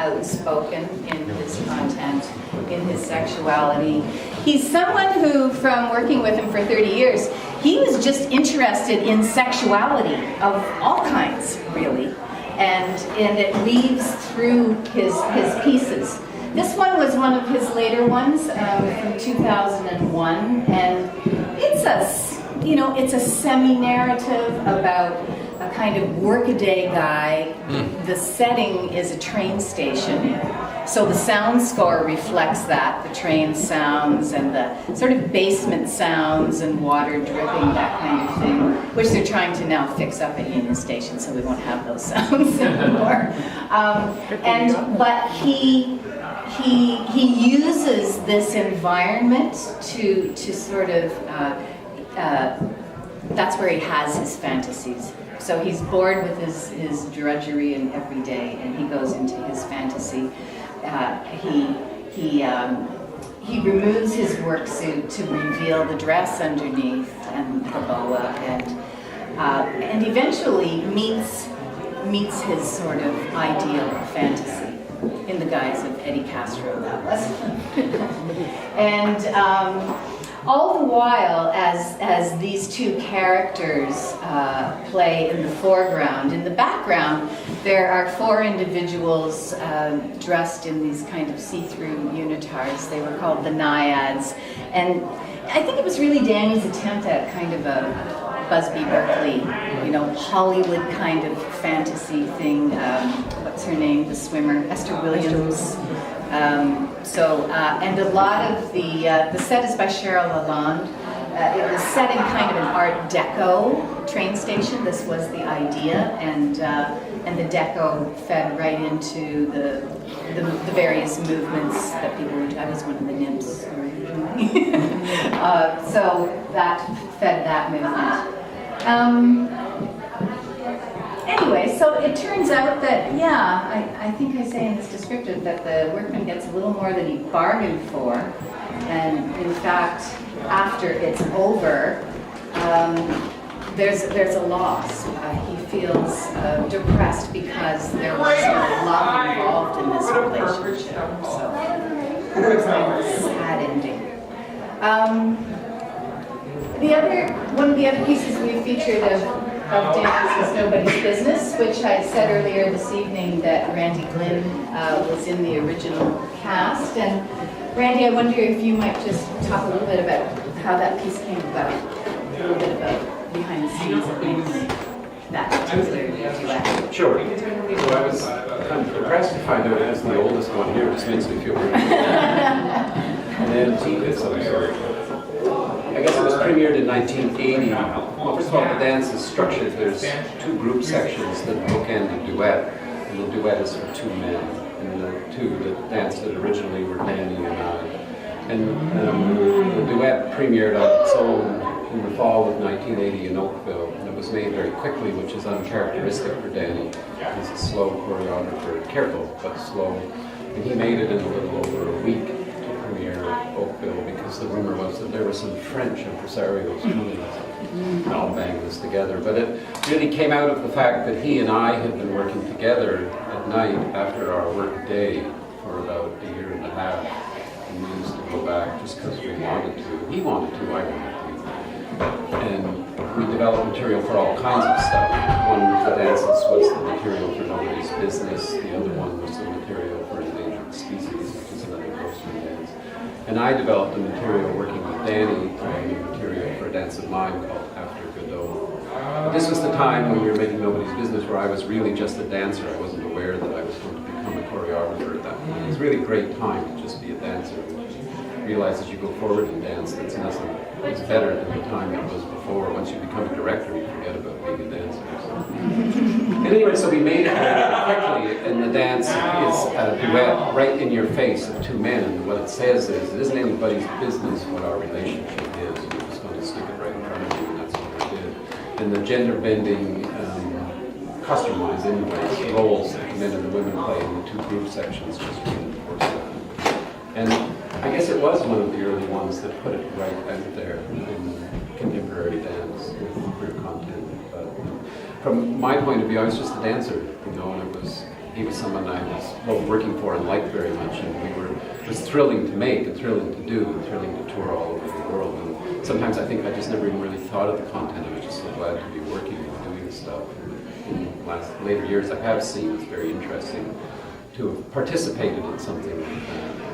outspoken in his content, in his sexuality. He's someone who, from working with him for 30 years, he was just interested in sexuality of all kinds, really. And it weaves through his pieces. This one was one of his later ones from 2001, and it's a semi-narrative about a kind of workaday guy. The setting is a train station, so the sound score reflects that, the train sounds and the sort of basement sounds and water dripping, that kind of thing, which they're trying to now fix up at Union Station, so we won't have those sounds anymore. But he uses this environment to sort of, that's where he has his fantasies. So he's bored with his drudgery and every day, and he goes into his fantasy. He removes his work suit to reveal the dress underneath and the boa, and eventually meets his sort of ideal fantasy in the guise of Eddie Castro, that was. And all the while, as these two characters play in the foreground, in the background, there are four individuals dressed in these kind of see-through unitards. They were called the Naiads. And I think it was really Danny's attempt at kind of a Busby Berkeley, Hollywood kind of fantasy thing. What's her name? The swimmer, Esther Williams. And a lot of the set is by Cheryl Lalonde. It was set in kind of an Art Deco train station. This was the idea, and the Deco fed right into the various movements that people were. I was one of the nymphs originally, so that fed that movement. Anyway, so it turns out that, I think I say in this descriptive that the workman gets a little more than he bargained for. And in fact, after it's over, there's a loss. He feels depressed because there was no love involved in this relationship. So it's kind of a sad ending. One of the other pieces we featured of Dance is Nobody's Business, which I said earlier this evening that Randy Glynn was in the original cast. And Randy, I wonder if you might just talk a little bit about how that piece came about, a little bit about behind the scenes of things, that particular duet. Sure. So I was kind of impressed to find out as the oldest one here, which makes me feel really good. And then I guess it was premiered in 1980. Well, first of all, the dance is structured. There's two group sections that bookend the duet, and the duet is for two men. And the two that danced it originally were Danny and I. And the duet premiered on its own in the fall of 1980 in Oakville, and it was made very quickly, which is uncharacteristic for Danny. He's a slow choreographer, careful but slow, and he made it in a little over a week to premiere Oakville because the rumor was that there were some French impresarios coming to all bang this together. But it really came out of the fact that he and I had been working together at night after our work day for about a year and a half. And we used to go back just because we wanted to. He wanted to, I wanted to. And we developed material for all kinds of stuff. One of the dances was the material for Nobody's Business. The other one was the material for Endangered Species, which is another grocery dance. And I developed the material working with Danny on the material for a dance of mine called After Godot. This was the time when we were making Nobody's Business where I was really just a dancer. I wasn't aware that I was going to become a choreographer at that point. It was really a great time to just be a dancer. Realize as you go forward in dance, that's nothing. It's better than the time it was before. Once you become a director, you forget about being a dancer. So. Anyway, so we made it very quickly, and the dance is a duet right in your face of two men. And what it says is, it isn't anybody's business what our relationship is. We're just going to stick it right in front of you, and that's what we did. And the gender-bending, costume-wise anyways, roles that the men and the women play in the two group sections just reinforce that. And I guess it was one of the early ones that put it right out there in contemporary dance with queer content. But from my point of view, I was just a dancer, and it was he was someone I was both working for and liked very much, and it was thrilling to make and thrilling to do and thrilling to tour all over the world. And sometimes I think I just never even really thought of the content. I was just so glad to be working and doing stuff. And in later years, I have seen it's very interesting to have participated in something like that.